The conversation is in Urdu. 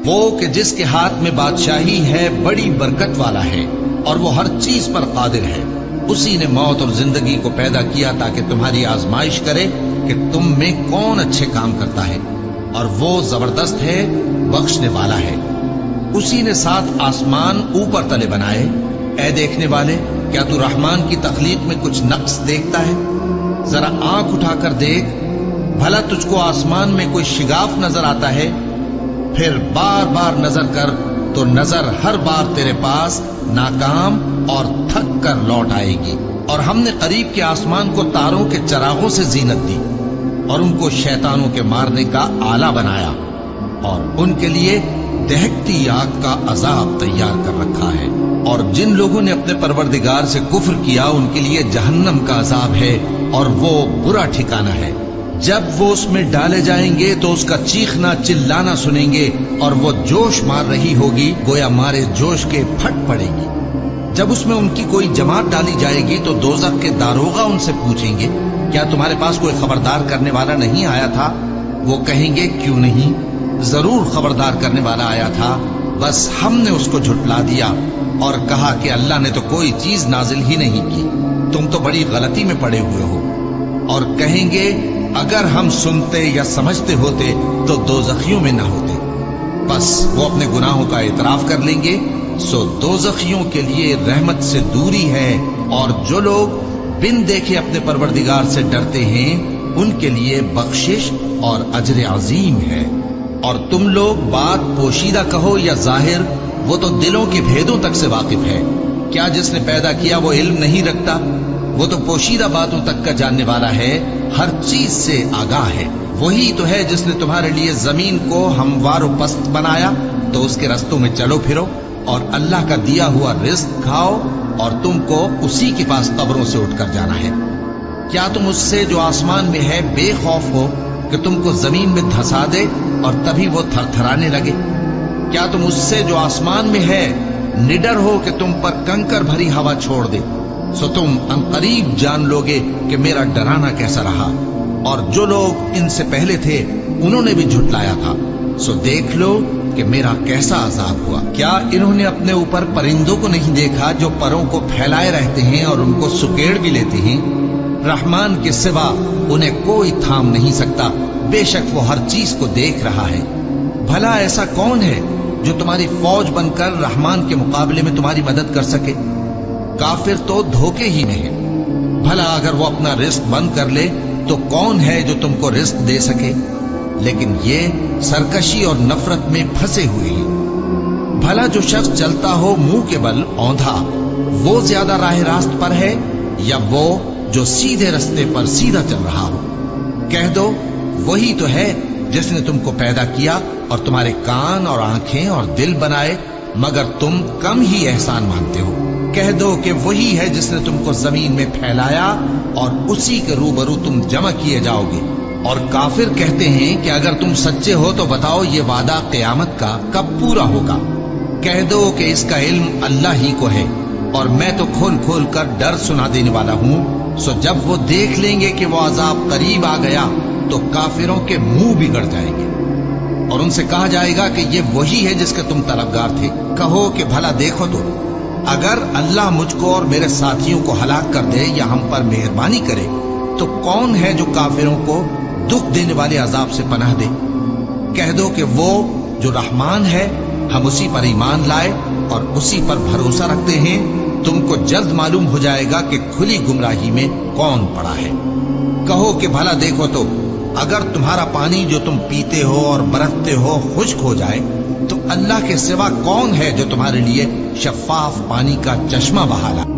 وہ کہ جس کے ہاتھ میں بادشاہی ہے بڑی برکت والا ہے اور وہ ہر چیز پر قادر ہے. اسی نے موت اور زندگی کو پیدا کیا تاکہ تمہاری آزمائش کرے کہ تم میں کون اچھے کام کرتا ہے، اور وہ زبردست ہے، بخشنے والا ہے. اسی نے 7 آسمان اوپر تلے بنائے. اے دیکھنے والے، کیا تو رحمان کی تخلیق میں کچھ نقص دیکھتا ہے؟ ذرا آنکھ اٹھا کر دیکھ، بھلا تجھ کو آسمان میں کوئی شگاف نظر آتا ہے؟ پھر بار بار نظر کر تو نظر ہر بار تیرے پاس ناکام اور تھک کر لوٹ آئے گی. اور ہم نے قریب کے آسمان کو تاروں کے چراغوں سے زینت دی اور ان کو شیطانوں کے مارنے کا آلہ بنایا، اور ان کے لیے دہکتی آگ کا عذاب تیار کر رکھا ہے. اور جن لوگوں نے اپنے پروردگار سے کفر کیا ان کے لیے جہنم کا عذاب ہے، اور وہ برا ٹھکانہ ہے. جب وہ اس میں ڈالے جائیں گے تو اس کا چیخنا چلانا سنیں گے، اور وہ جوش مار رہی ہوگی گویا مارے جوش کے پھٹ پڑے گی. جب اس میں ان کی کوئی جماعت ڈالی جائے گی تو دوزخ کے داروغہ ان سے پوچھیں گے، کیا تمہارے پاس کوئی خبردار کرنے والا نہیں آیا تھا؟ وہ کہیں گے، کیوں نہیں، ضرور خبردار کرنے والا آیا تھا، بس ہم نے اس کو جھٹلا دیا اور کہا کہ اللہ نے تو کوئی چیز نازل ہی نہیں کی، تم تو بڑی غلطی میں پڑے ہوئے ہو. اور کہیں گے، اگر ہم سنتے یا سمجھتے ہوتے تو دوزخیوں میں نہ ہوتے. بس وہ اپنے گناہوں کا اعتراف کر لیں گے، سو دوزخیوں کے لیے رحمت سے دوری ہے، اور جو لوگ بن دیکھے اپنے پروردگار سے ڈرتے ہیں ان کے لیے بخشش اور اجر عظیم ہے. اور تم لوگ بات پوشیدہ کہو یا ظاہر، وہ تو دلوں کے بھیدوں تک سے واقف ہے. کیا جس نے پیدا کیا وہ علم نہیں رکھتا؟ وہ تو پوشیدہ باتوں تک کا جاننے والا ہے، ہر چیز سے آگاہ ہے. وہی تو ہے جس نے تمہارے لیے زمین کو ہموار و پست بنایا تو اس کے رستوں میں چلو پھرو، اور اللہ کا دیا ہوا رزق کھاؤ، اور تم کو اسی کے پاس قبروں سے اٹھ کر جانا ہے. کیا تم اس سے جو آسمان میں ہے بے خوف ہو کہ تم کو زمین میں دھسا دے اور تبھی وہ تھر تھرانے لگے؟ کیا تم اس سے جو آسمان میں ہے نڈر ہو کہ تم پر کنکر بھری ہوا چھوڑ دے؟ سو تم عنقریب جان لوگے کہ میرا ڈرانا کیسا رہا. اور جو لوگ ان سے پہلے تھے انہوں نے بھی جھٹلایا تھا، سو دیکھ لو کہ میرا کیسا عذاب ہوا. کیا انہوں نے اپنے اوپر پرندوں کو نہیں دیکھا جو پروں کو پھیلائے رہتے ہیں اور ان کو سکیڑ بھی لیتے ہیں؟ رحمان کے سوا انہیں کوئی تھام نہیں سکتا، بے شک وہ ہر چیز کو دیکھ رہا ہے. بھلا ایسا کون ہے جو تمہاری فوج بن کر رحمان کے مقابلے میں تمہاری مدد کر سکے؟ کافر تو دھوکے ہی میں ہے. بھلا اگر وہ اپنا رزق بند کر لے تو کون ہے جو تم کو رزق دے سکے؟ لیکن یہ سرکشی اور نفرت میں پھنسے ہوئے ہیں. بھلا جو شخص چلتا ہو منہ کے بل اوندھا، وہ زیادہ راہ راست پر ہے یا وہ جو سیدھے رستے پر سیدھا چل رہا ہو؟ کہہ دو، وہی تو ہے جس نے تم کو پیدا کیا اور تمہارے کان اور آنکھیں اور دل بنائے، مگر تم کم ہی احسان مانتے ہو. کہہ دو کہ وہی ہے جس نے تم کو زمین میں پھیلایا اور اسی کے روبرو تم جمع کیے جاؤ گے. اور کافر کہتے ہیں کہ اگر تم سچے ہو تو بتاؤ یہ وعدہ قیامت کا کب پورا ہوگا؟ کہہ دو کہ اس کا علم اللہ ہی کو ہے، اور میں تو کھول کھول کر ڈر سنا دینے والا ہوں. سو جب وہ دیکھ لیں گے کہ وہ عذاب قریب آ گیا تو کافروں کے منہ بگڑ جائیں گے، اور ان سے کہا جائے گا کہ یہ وہی ہے جس کے تم طلبگار تھے. کہو کہ بھلا دیکھو تو، اگر اللہ مجھ کو اور میرے ساتھیوں کو ہلاک کر دے یا ہم پر مہربانی کرے تو کون ہے جو کافروں کو دکھ دینے والے عذاب سے پناہ دے؟ کہہ دو کہ وہ جو رحمان ہے، ہم اسی پر ایمان لائے اور اسی پر بھروسہ رکھتے ہیں. تم کو جلد معلوم ہو جائے گا کہ کھلی گمراہی میں کون پڑا ہے. کہو کہ بھلا دیکھو تو، اگر تمہارا پانی جو تم پیتے ہو اور برتتے ہو خشک ہو جائے تو اللہ کے سوا کون ہے جو تمہارے لیے شفاف پانی کا چشمہ بہا لائے؟